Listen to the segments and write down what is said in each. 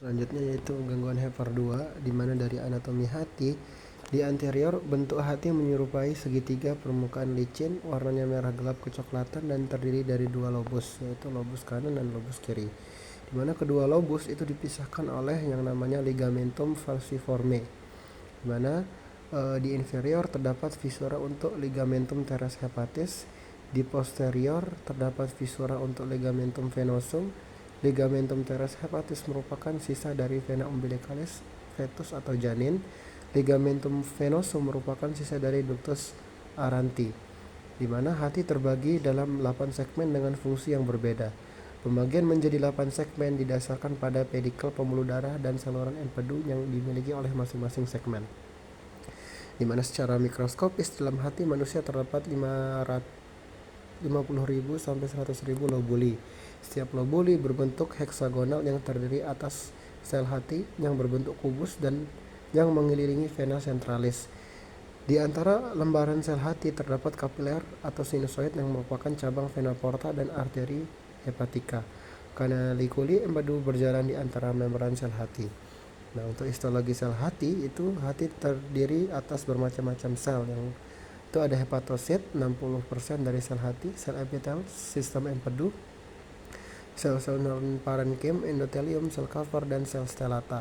Selanjutnya yaitu gangguan HEPAR-2, di mana dari anatomi hati, di anterior bentuk hati menyerupai segitiga permukaan licin, warnanya merah gelap kecoklatan dan terdiri dari dua lobus, yaitu lobus kanan dan lobus kiri. Di mana kedua lobus itu dipisahkan oleh yang namanya ligamentum falciforme, di mana di inferior terdapat visura untuk ligamentum teres hepatis, di posterior terdapat visura untuk ligamentum venosum. Ligamentum teres hepatis merupakan sisa dari vena umbilicalis fetus atau janin. Ligamentum venosum merupakan sisa dari ductus aranti, di mana hati terbagi dalam 8 segmen dengan fungsi yang berbeda. Pembagian menjadi 8 segmen didasarkan pada pedikel pembuluh darah dan saluran empedu yang dimiliki oleh masing-masing segmen, di mana secara mikroskopis dalam hati manusia terdapat 50.000 sampai 100.000 lobuli. Setiap lobuli berbentuk heksagonal yang terdiri atas sel hati yang berbentuk kubus dan yang mengelilingi vena centralis. Di antara lembaran sel hati terdapat kapiler atau sinusoid yang merupakan cabang vena porta dan arteri hepatica. Canaliculi empedu berjalan di antara membran sel hati. Nah, untuk histologi sel hati itu hati terdiri atas bermacam-macam sel yang itu ada hepatosit 60% dari sel hati, sel epitel, sistem empedu, sel-sel non parenkim, endotelium, sel cover dan sel stellata.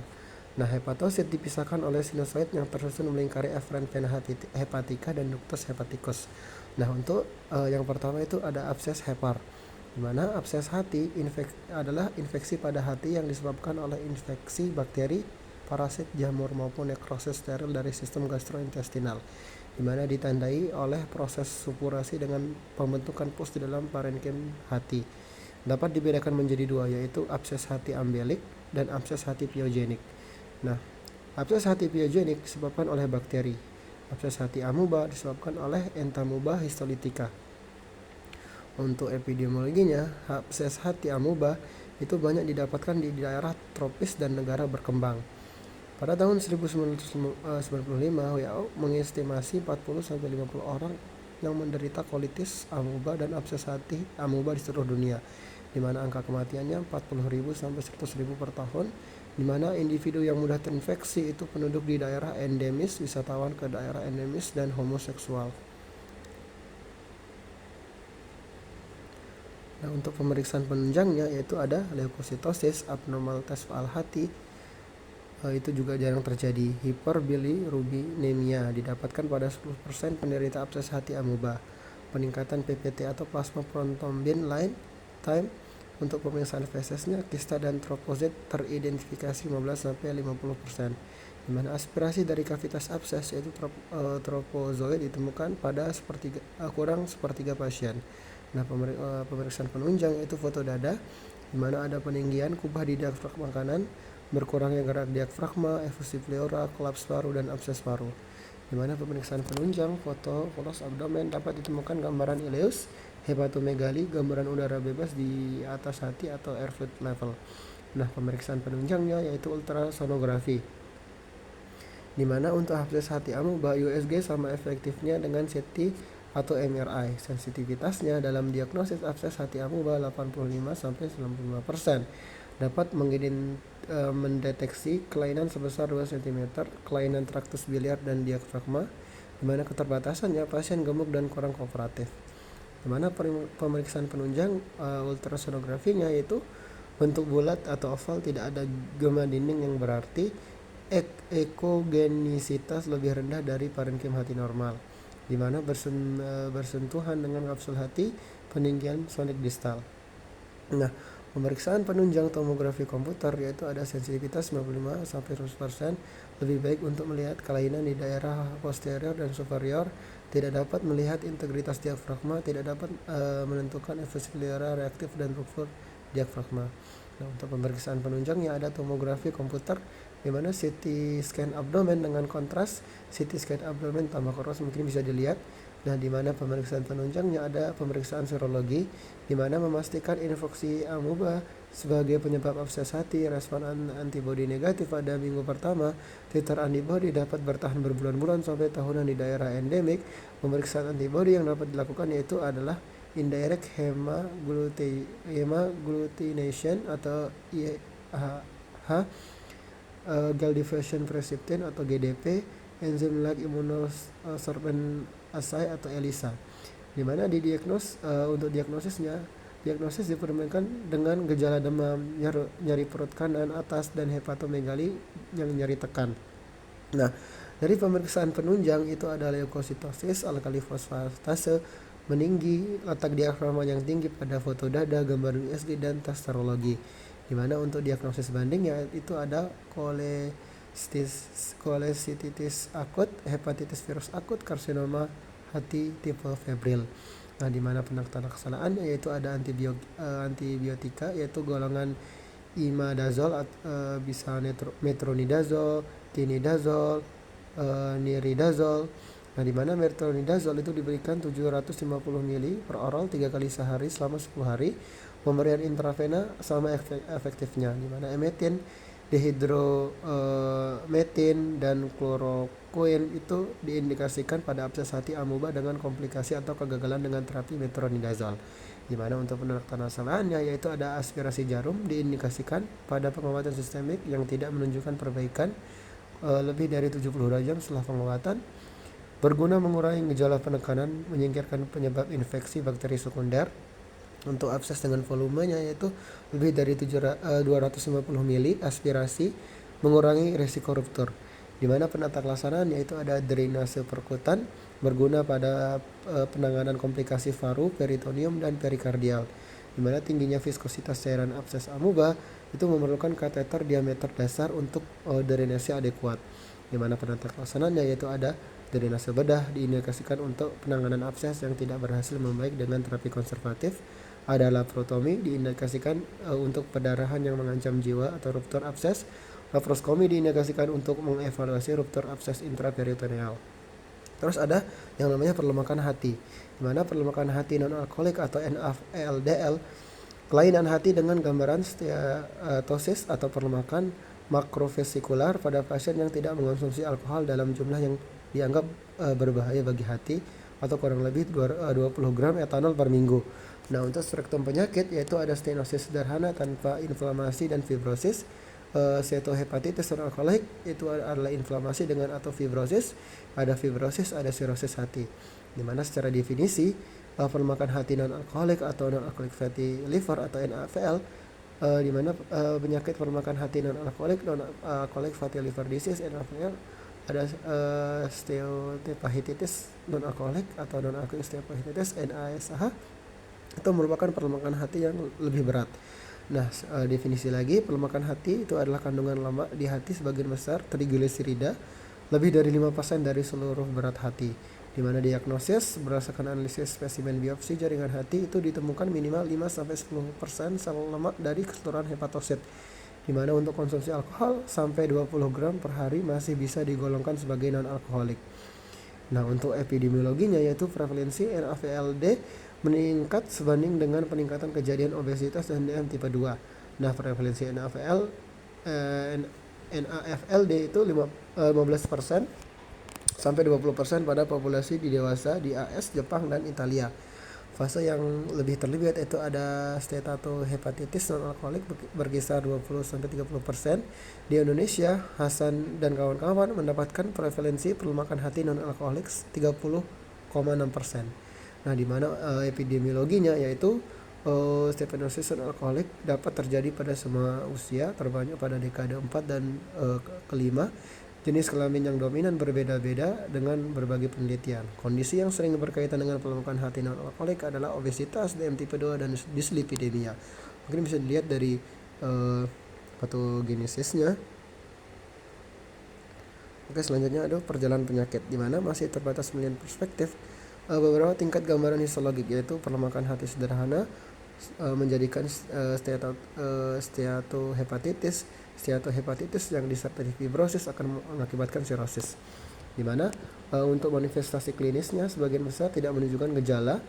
Nah, hepatosit dipisahkan oleh sinusoid yang tersusun melingkari eferen vena hepatica dan ductus hepaticus. Nah, untuk yang pertama itu ada abses hepar, di mana abses hati adalah infeksi pada hati yang disebabkan oleh infeksi bakteri, parasit, jamur maupun nekrosis steril dari sistem gastrointestinal, di mana ditandai oleh proses supurasi dengan pembentukan pus di dalam parenkim hati. Dapat dibedakan menjadi dua, yaitu abses hati ambelik dan abses hati pyogenik. Nah, abses hati pyogenik disebabkan oleh bakteri. Abses hati amuba disebabkan oleh entamuba histolytica. Untuk epidemiologinya, abses hati amuba itu banyak didapatkan di daerah tropis dan negara berkembang. Pada tahun 1995, WHO mengestimasi 40-50 orang yang menderita kolitis amuba dan abses hati amuba di seluruh dunia, di mana angka kematiannya 40.000 sampai 100.000 per tahun, di mana individu yang mudah terinfeksi itu penduduk di daerah endemis, wisatawan ke daerah endemis, dan homoseksual. Nah, untuk pemeriksaan penunjangnya yaitu ada leukositosis, abnormal tes fal hati, itu juga jarang terjadi. Hiperbilirubinemia didapatkan pada 10% penderita abses hati amuba. Peningkatan PPT atau plasma prothrombin time untuk pemeriksaan fesesnya, kista dan troposit teridentifikasi 15-50%, di mana aspirasi dari kavitas abses yaitu tropozoid ditemukan pada kurang sepertiga pasien. Nah, pemeriksaan penunjang yaitu foto dada, di mana ada peninggian kubah di diafragma kanan, berkurangnya gerak diafragma, efusi pleura, kolaps paru, dan abses paru. Di mana pemeriksaan penunjang foto polos abdomen dapat ditemukan gambaran ileus, hepatomegali, gambaran udara bebas di atas hati atau air fluid level. Nah, pemeriksaan penunjangnya yaitu ultrasonografi, di mana untuk abses hati amuba USG sama efektifnya dengan CT atau MRI. Sensitivitasnya dalam diagnosis abses hati amuba 85-95%. Dapat mendeteksi kelainan sebesar 2 cm, kelainan traktus biliar dan diafragma, di mana keterbatasannya pasien gemuk dan kurang kooperatif. Di mana pemeriksaan penunjang ultrasonografinya yaitu bentuk bulat atau oval, tidak ada gema dinding yang berarti, ekogenisitas lebih rendah dari parenkim hati normal, di mana bersentuhan dengan kapsul hati, peninggian sonik distal. Nah, pemeriksaan penunjang tomografi komputer yaitu ada sensitivitas 95-100%, lebih baik untuk melihat kelainan di daerah posterior dan superior, tidak dapat melihat integritas diafragma, tidak dapat menentukan efusi pleura reaktif dan ruptur diafragma. Nah, untuk pemeriksaan penunjangnya ada tomografi komputer, di mana CT scan abdomen dengan kontras, CT scan abdomen tambah kontras mungkin bisa dilihat. Nah, di mana pemeriksaan penunjangnya ada pemeriksaan serologi, di mana memastikan infeksi amuba sebagai penyebab abses hati, respon antibodi negatif pada minggu pertama, titer antibodi dapat bertahan berbulan-bulan sampai tahunan di daerah endemik. Pemeriksaan antibodi yang dapat dilakukan yaitu adalah indirect hemagglutination atau gel diffusion preciptin atau GDP, enzim like immunosorbent assay atau ELISA. Di mana untuk diagnosis diperlukan dengan gejala demam, nyeri perut kanan atas, dan hepatomegali yang nyeri tekan. Nah, dari pemeriksaan penunjang itu ada leukositosis, alkali fosfatase meninggi, letak diafragma yang tinggi pada foto dada, gambar USG, dan tes serologi. Di mana untuk diagnosis bandingnya itu ada kolesititis akut, hepatitis virus akut, karsinoma hati tipe febrile. Nah, di mana penlaksanaannya yaitu ada antibiotika yaitu golongan imidazol, bisa metronidazol, tinidazol, niridazol. Nah, di mana metronidazol itu diberikan 750 ml per oral 3 kali sehari selama 10 hari. Pemberian intravena sama efektifnya, di mana emetin, dihidrometin, dan kloroquine itu diindikasikan pada abses hati amuba dengan komplikasi atau kegagalan dengan terapi metronidazol. Di mana untuk penelaksanaannya yaitu ada aspirasi jarum, diindikasikan pada pengobatan sistemik yang tidak menunjukkan perbaikan lebih dari 72 jam setelah pengobatan, berguna mengurangi gejala penekanan, menyingkirkan penyebab infeksi bakteri sekunder. Untuk abses dengan volumenya yaitu lebih dari 250 ml, aspirasi, mengurangi resiko ruptur. Di mana penata laksanaan yaitu ada drainase perkutan, berguna pada penanganan komplikasi paru, peritoneum, dan perikardial. Di mana tingginya viskositas cairan abses amuba itu memerlukan kateter diameter dasar untuk drainase adekuat. Di mana penata laksanaannya yaitu ada drainase bedah, diindikasikan untuk penanganan abses yang tidak berhasil membaik dengan terapi konservatif. Ada laparotomi, diindikasikan untuk pendarahan yang mengancam jiwa atau ruptur abses. Laparoskomi diindikasikan untuk mengevaluasi ruptur abses intraperitoneal. Terus ada yang namanya perlemakan hati, di mana perlemakan hati non-alkoholik atau NAFLDL, kelainan hati dengan gambaran steatosis atau perlemakan makrovesikular pada pasien yang tidak mengonsumsi alkohol dalam jumlah yang dianggap berbahaya bagi hati atau kurang lebih 20 gram etanol per minggu. Nah, untuk spektrum penyakit yaitu ada stenosis sederhana tanpa inflamasi dan fibrosis, steatohepatitis non-alkoholik itu adalah inflamasi dengan atau fibrosis, ada fibrosis, ada sirosis hati. Di mana secara definisi perlemakan hati non-alkoholik atau non-alcoholic fatty liver atau NAFL, di mana penyakit perlemakan hati non-alkoholik fatty liver disease NAFL ada steatohepatitis non-alkoholik atau non-alcoholic steatohepatitis NASH, itu merupakan perlemakan hati yang lebih berat. Nah, definisi lagi, perlemakan hati itu adalah kandungan lemak di hati sebagian besar trigliserida lebih dari 5% dari seluruh berat hati. Di mana diagnosis berdasarkan analisis spesimen biopsi jaringan hati itu ditemukan minimal 5-10% sel lemak dari keseluruhan hepatosit. Di mana untuk konsumsi alkohol sampai 20 gram per hari masih bisa digolongkan sebagai non-alkoholik. Nah, untuk epidemiologinya yaitu prevalensi NAFLD meningkat sebanding dengan peningkatan kejadian obesitas dan DM tipe 2. Nah, prevalensi NAFLD itu 15% sampai 20% pada populasi di dewasa di AS, Jepang, dan Italia. Fase yang lebih terlibat itu ada steatohepatitis non-alkoholik berkisar 20-30%. Di Indonesia, Hasan dan kawan-kawan mendapatkan prevalensi perlemakan hati non-alkoholik 30,6%. Nah, di mana epidemiologinya yaitu stenosis non-alkoholik dapat terjadi pada semua usia, terbanyak pada dekade 4 dan kelima. Jenis kelamin yang dominan berbeda-beda dengan berbagai penelitian. Kondisi yang sering berkaitan dengan perlemakan hati non-alkoholik adalah obesitas, DM tipe 2, dan dislipidemia. Mungkin bisa dilihat dari patogenesisnya. Oke, selanjutnya ada perjalanan penyakit, di mana masih terbatas melihat perspektif beberapa tingkat gambaran histologik, yaitu perlemakan hati sederhana menjadikan steatohepatitis yang disertai fibrosis akan mengakibatkan sirosis. Di mana untuk manifestasi klinisnya sebagian besar tidak menunjukkan gejala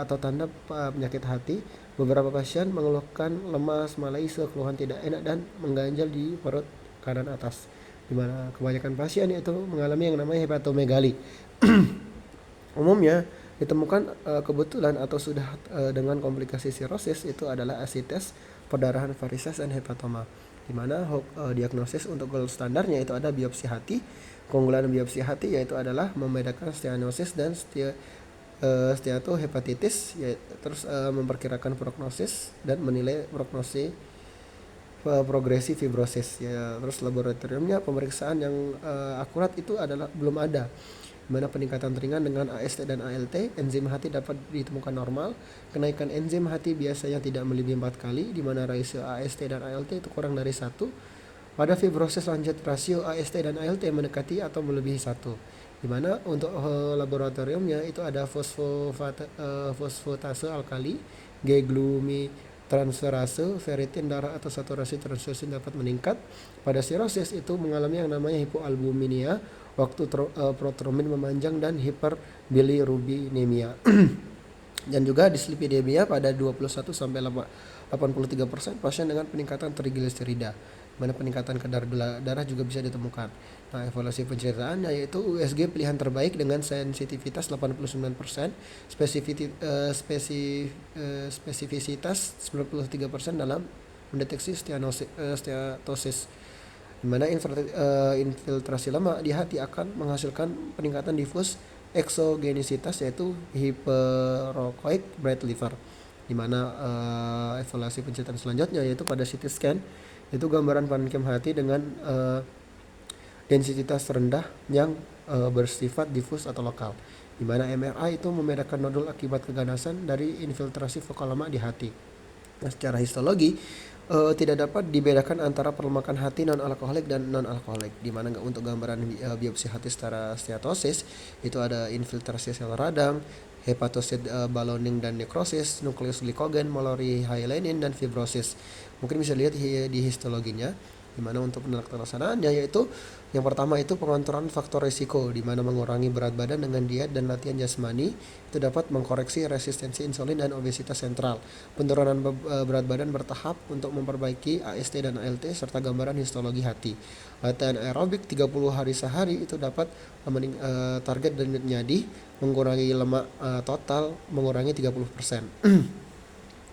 atau tanda penyakit hati. Beberapa pasien mengeluhkan lemas, malaise, keluhan tidak enak, dan mengganjal di perut kanan atas. Di mana kebanyakan pasien itu mengalami yang namanya hepatomegali. Umumnya ditemukan kebetulan atau sudah dengan komplikasi sirosis itu adalah asites, perdarahan varises, dan hepatoma. di mana diagnosis untuk gold standarnya itu ada biopsi hati. Keunggulan biopsi hati yaitu adalah membedakan stenosis dan steatohepatitis, terus memperkirakan prognosis dan menilai progresi fibrosis ya. Terus laboratoriumnya pemeriksaan yang akurat itu adalah belum ada, di mana peningkatan ringan dengan AST dan ALT, enzim hati dapat ditemukan normal. Kenaikan enzim hati biasanya tidak melebihi 4 kali, di mana rasio AST dan ALT itu kurang dari 1. Pada fibrosis lanjut, rasio AST dan ALT mendekati atau melebihi 1, di mana untuk laboratoriumnya itu ada fosfatase alkali, G-glumi-transferase, ferritin darah atau saturasi transfusi dapat meningkat. Pada sirosis itu mengalami yang namanya hipoalbuminemia, waktu protrombin memanjang, dan hiperbilirubinemia. Dan juga dislipidemia pada 21-83% pasien dengan peningkatan trigliserida, mana peningkatan kadar gula darah juga bisa ditemukan. Nah, evaluasi penceritaannya yaitu USG pilihan terbaik dengan sensitivitas 89%, spesifisitas 93% dalam mendeteksi steatosis, di mana infiltrasi lemak di hati akan menghasilkan peningkatan difus eksogenisitas yaitu hyperochoic bright liver, di mana evaluasi penceritaan selanjutnya yaitu pada CT scan itu gambaran parenchyma hati dengan densitas rendah yang bersifat difus atau lokal, di mana MRI itu membedakan nodul akibat keganasan dari infiltrasi vokal lemak di hati. Nah, secara histologi tidak dapat dibedakan antara perlemakan hati non-alkoholik dan non-alkoholik, di mana untuk gambaran biopsi hati secara steatosis itu ada infiltrasi sel radang, hepatosit ballooning dan nekrosis, nukleus glikogen, molori-hyalinin, dan fibrosis. Mungkin bisa lihat di histologinya, di mana untuk pelaksanaannya yaitu yang pertama itu pengontrolan faktor risiko, di mana mengurangi berat badan dengan diet dan latihan jasmani itu dapat mengkoreksi resistensi insulin dan obesitas sentral. Penurunan berat badan bertahap untuk memperbaiki AST dan ALT serta gambaran histologi hati. Latihan aerobik 30 hari sehari itu dapat target dan nyadi mengurangi lemak total mengurangi 30%.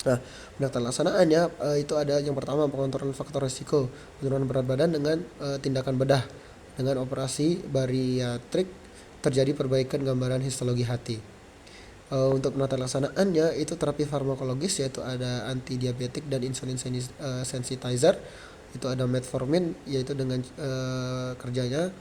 Nah, pelaksanaannya itu ada yang pertama pengontrolan faktor risiko, penurunan berat badan dengan tindakan bedah dengan operasi bariatrik, terjadi perbaikan gambaran histologi hati. Untuk penata laksanaannya itu terapi farmakologis yaitu ada antidiabetik dan insulin sensitizer, itu ada metformin yaitu dengan kerjanya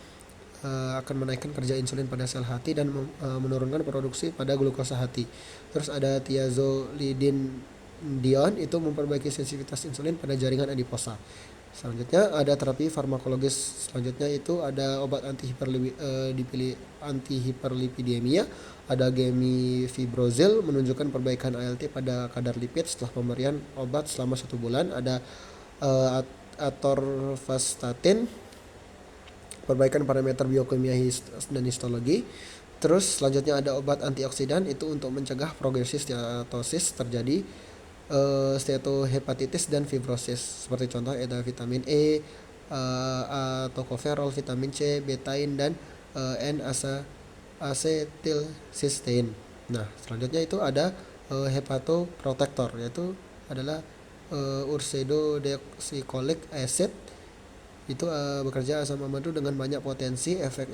akan menaikkan kerja insulin pada sel hati dan menurunkan produksi pada glukosa hati. Terus ada thiazolidin dion itu memperbaiki sensitivitas insulin pada jaringan adiposa. Selanjutnya ada terapi farmakologis selanjutnya itu ada obat antihiperlipidemia, ada gemfibrozil menunjukkan perbaikan ALT pada kadar lipid setelah pemberian obat selama 1 bulan. Ada atorvastatin, perbaikan parameter biokimia dan histologi. Terus selanjutnya ada obat antioksidan itu untuk mencegah progresi steatosis terjadi, steatohepatitis dan fibrosis. Seperti contoh ada vitamin E, tocopherol, vitamin C, betain, dan N-asetilcysteine. Nah, selanjutnya itu ada hepatoprotector yaitu adalah ursodeoxycholic acid, itu bekerja asam amino dengan banyak potensi efek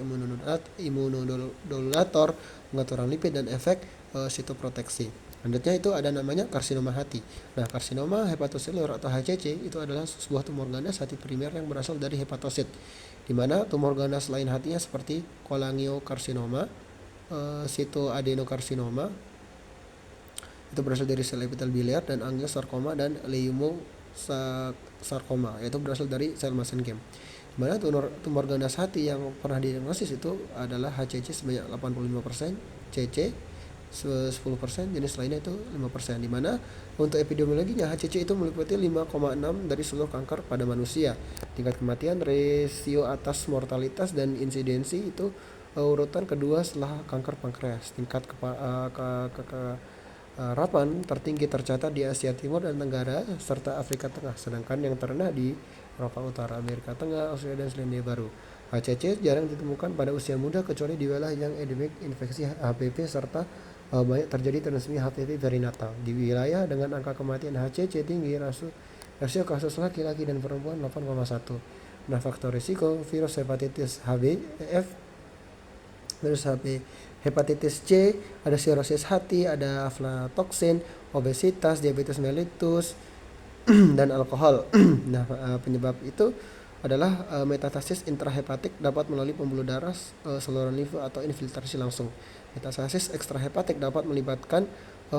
imunodulator, pengaturan lipid, dan efek sitoproteksi. Selanjutnya itu ada namanya karsinoma hati. Nah, karsinoma hepatoseluler atau HCC itu adalah sebuah tumor ganas hati primer yang berasal dari hepatosit, di mana tumor ganas lain hatinya seperti kolangiokarsinoma, sitoadenokarsinoma itu berasal dari sel epitel biliar, dan angiosarkoma dan leiomyosarkoma yaitu berasal dari sel mesenchyme. Di mana tumor ganas hati yang pernah didiagnosis itu adalah HCC sebanyak 85%, CC 10%, jenis lainnya itu 5%, di mana untuk epidemiologinya HCC itu meliputi 5,6 dari seluruh kanker pada manusia. Tingkat kematian, rasio atas mortalitas dan insidensi itu urutan kedua setelah kanker pankreas. Tingkat keparahan tertinggi tercatat di Asia Timur dan Tenggara serta Afrika Tengah, sedangkan yang terendah di Eropa Utara, Amerika Tengah, Australia, dan Selandia Baru. HCC jarang ditemukan pada usia muda kecuali di wilayah yang endemik infeksi HPV serta banyak terjadi transmisi HPV perinatal. Di wilayah dengan angka kematian HCC tinggi, Rasio kasus laki-laki dan perempuan 8,1. Nah, faktor risiko virus hepatitis HB, EF, virus HB, hepatitis C, ada sirosis hati, ada aflatoksin, obesitas, diabetes mellitus, dan alkohol. Nah, penyebab itu adalah metastasis intrahepatik dapat melalui pembuluh darah, saluran limfa atau infiltrasi langsung. Metastasis ekstrahepatik dapat melibatkan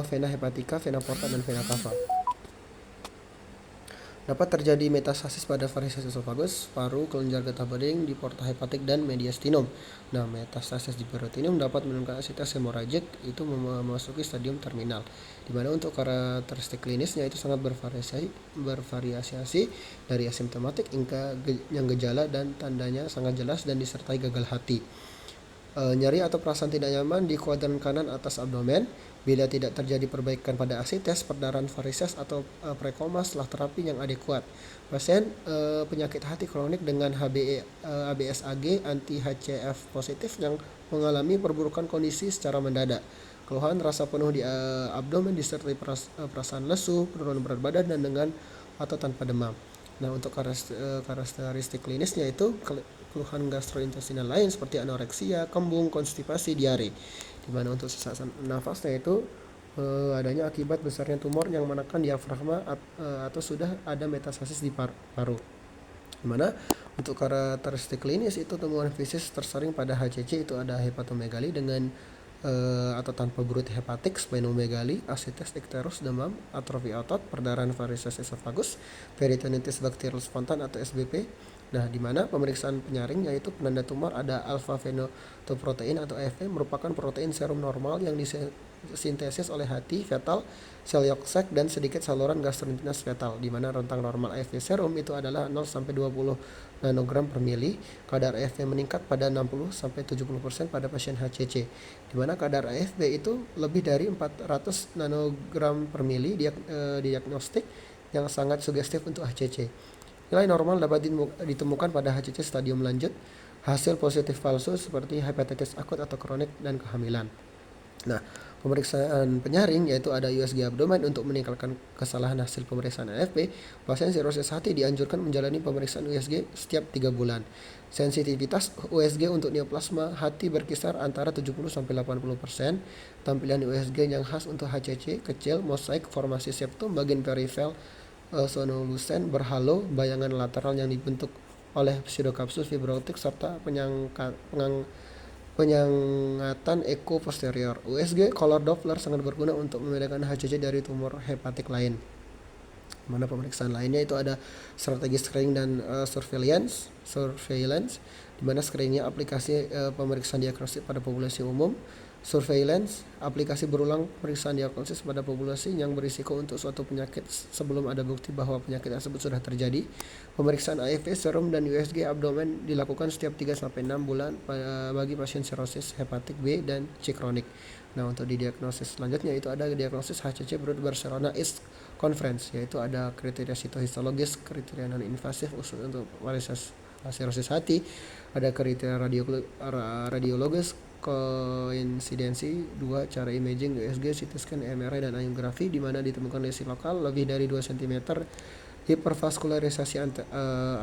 vena hepatica, vena porta, dan vena cava. Dapat terjadi metastasis pada varises esofagus, paru, kelenjar getah bening, di porta hepatik, dan mediastinum. Nah, metastasis di peritoneum dapat menunjukkan asitas hemoragik, itu memasuki stadium terminal. Di mana untuk karakteristik klinisnya itu sangat bervariasi dari asimptomatik hingga yang gejala dan tandanya sangat jelas dan disertai gagal hati. Nyeri atau perasaan tidak nyaman di kuadran kanan atas abdomen. Bila tidak terjadi perbaikan pada asites, perdarahan varises atau prekoma setelah terapi yang adekuat. Pasien penyakit hati kronik dengan ABSAG anti-HCF positif yang mengalami perburukan kondisi secara mendadak. Keluhan rasa penuh di abdomen disertai perasaan lesu, penurunan berat badan dan dengan atau tanpa demam. Nah, untuk karakteristik klinisnya itu keluhan gastrointestinal lain seperti anoreksia, kembung, konstipasi, diare. Di mana untuk sesak nafasnya itu adanya akibat besarnya tumor yang menekan diafragma atau sudah ada metastasis di paru. Di mana untuk karakteristik klinis itu temuan fisik tersering pada HCC itu ada hepatomegali dengan atau tanpa berut hepatik, splenomegali, asites ikterus, demam, atrofi otot, perdarahan varises esofagus, peritonitis bakterial spontan atau SBP. Nah, di mana pemeriksaan penyaring yaitu penanda tumor ada alpha fenotoprotein atau AFP merupakan protein serum normal yang disintesis oleh hati fetal, sel yolk sac dan sedikit saluran gastrointestinal fetal. Di mana rentang normal AFP serum itu adalah 0 sampai 20 nanogram per mili. Kadar AFP meningkat pada 60 sampai 70% pada pasien HCC. Di mana kadar AFP itu lebih dari 400 nanogram per mili diagnostik yang sangat sugestif untuk HCC. Nilai normal dapat ditemukan pada HCC stadium lanjut, hasil positif palsu seperti hepatitis akut atau kronik dan kehamilan. Nah, pemeriksaan penyaring yaitu ada USG abdomen untuk meningkatkan kesalahan hasil pemeriksaan AFP. Pasien sirosis hati dianjurkan menjalani pemeriksaan USG setiap 3 bulan. Sensitivitas USG untuk neoplasma hati berkisar antara 70 sampai 80%. Tampilan USG yang khas untuk HCC kecil, mosaik, formasi septum, bagian peripheral sonolusen berhalo, bayangan lateral yang dibentuk oleh pseudokapsul fibrotik serta penyangatan eko posterior. USG color Doppler sangat berguna untuk membedakan HCC dari tumor hepatik lain. Mana pemeriksaan lainnya itu ada strategi screening dan surveillance, di mana screeningnya aplikasi pemeriksaan diagnostik pada populasi umum. Surveillance, aplikasi berulang pemeriksaan diagnosis pada populasi yang berisiko untuk suatu penyakit sebelum ada bukti bahwa penyakit tersebut sudah terjadi. Pemeriksaan AFP, serum, dan USG abdomen dilakukan setiap 3-6 bulan bagi pasien sirosis hepatik B dan C kronik. Nah, untuk di diagnosis selanjutnya itu ada diagnosis HCC menurut Barcelona East Conference, yaitu ada kriteria sitohistologis, kriteria non-invasif khusus untuk varises sirosis hati, ada kriteria radiologis, koinsidensi, 2 cara imaging USG, CT scan, MRI, dan angiografi di mana ditemukan lesi lokal lebih dari 2 cm, hipervaskularisasi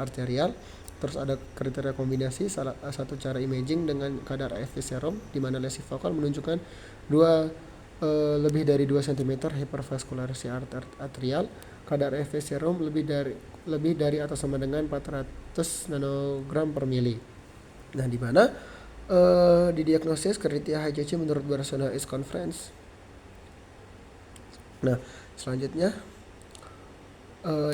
arterial. Terus ada kriteria kombinasi salah satu cara imaging dengan kadar AFP serum di mana lesi vokal menunjukkan lebih dari 2 cm, hipervaskularisasi arterial, kadar AFP serum lebih dari atau sama dengan 400 nanogram per mili. Nah, di mana di diagnosis kriteria HCC menurut Barcelona East Conference. Nah, selanjutnya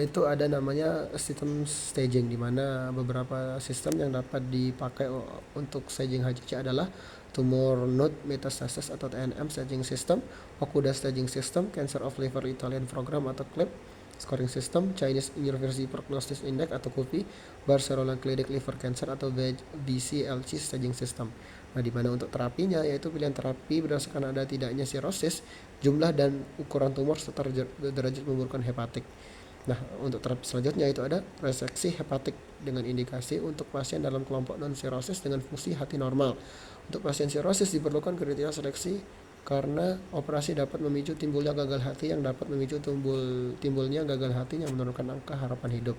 itu ada namanya sistem staging, di mana beberapa sistem yang dapat dipakai untuk staging HCC adalah tumor node metastasis atau TNM staging system, Okuda staging system, Cancer of Liver Italian Program atau CLIP scoring system, Chinese University Prognosis Index atau CUPI, Barcelona Clinic Liver Cancer atau BCLC staging system. Nah, di mana untuk terapinya yaitu pilihan terapi berdasarkan ada tidaknya sirosis, jumlah dan ukuran tumor serta derajat memburukkan hepatik. Nah, untuk terapi selanjutnya itu ada reseksi hepatik dengan indikasi untuk pasien dalam kelompok non-sirosis dengan fungsi hati normal. Untuk pasien sirosis diperlukan kriteria seleksi karena operasi dapat memicu timbulnya gagal hati yang dapat memicu timbulnya gagal hati yang menurunkan angka harapan hidup.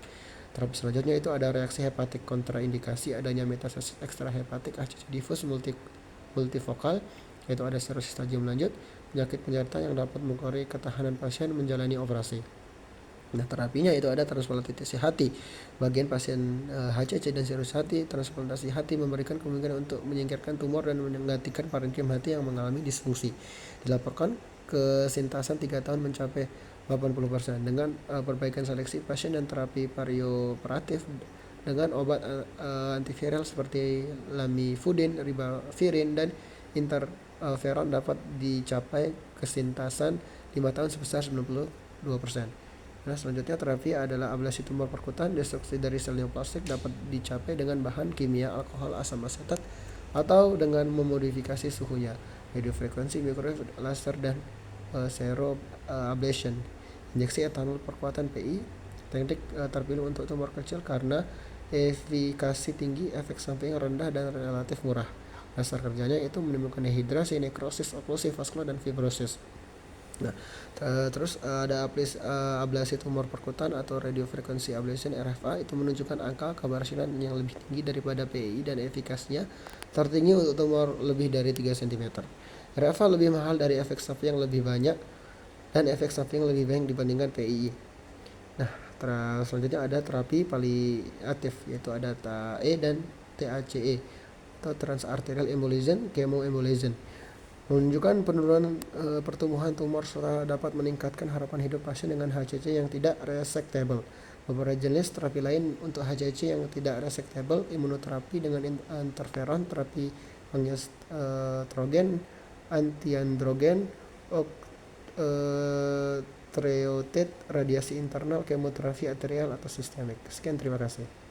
Terapi selanjutnya itu ada reaksi hepatik kontraindikasi adanya metastasis ekstrahepatik HCC difus multifokal, yaitu ada sirosis stadium lanjut, penyakit penyerta yang dapat mengurangi ketahanan pasien menjalani operasi. Nah, terapinya itu ada transplantasi hati. Bagian pasien HCC dan sirosis hati, transplantasi hati memberikan kemungkinan untuk menyingkirkan tumor dan menggantikan parenkim hati yang mengalami disfungsi. Dilaporkan kesintasan 3 tahun mencapai 80% dengan perbaikan seleksi pasien dan terapi perioperatif dengan obat antiviral seperti lamivudin, ribavirin, dan interferon dapat dicapai kesintasan 5 tahun sebesar 92%. Nah, selanjutnya terapi adalah ablasi tumor perkutan. Destruksi dari sel neoplastik dapat dicapai dengan bahan kimia alkohol asam asetat atau dengan memodifikasi suhunya, radiofrekuensi, microwave, laser, dan ablation. Injeksi etanol perkuatan PI, teknik terpilih untuk tumor kecil karena efikasi tinggi, efek samping rendah, dan relatif murah. Dasar kerjanya itu menimbulkan dehidrasi, nekrosis, oklusi vaskular, dan fibrosis. Nah, terus ada ablasi tumor perkutan atau radiofrequency ablation RFA, itu menunjukkan angka keberhasilan yang lebih tinggi daripada PI dan efikasinya tertinggi untuk tumor lebih dari 3 cm. RFA lebih mahal dari efek samping yang lebih banyak dan efek samping yang lebih banyak dibandingkan PI. Nah, selanjutnya ada terapi paliatif, yaitu ada TAE dan TACE atau transarterial embolism, chemoembolism, menunjukkan penurunan pertumbuhan tumor serta dapat meningkatkan harapan hidup pasien dengan HCC yang tidak resectable. Beberapa jenis terapi lain untuk HCC yang tidak resectable, imunoterapi dengan interferon, terapi estrogen, antiandrogen, treotet, radiasi internal, kemoterapi arterial atau sistemik. Sekian, terima kasih.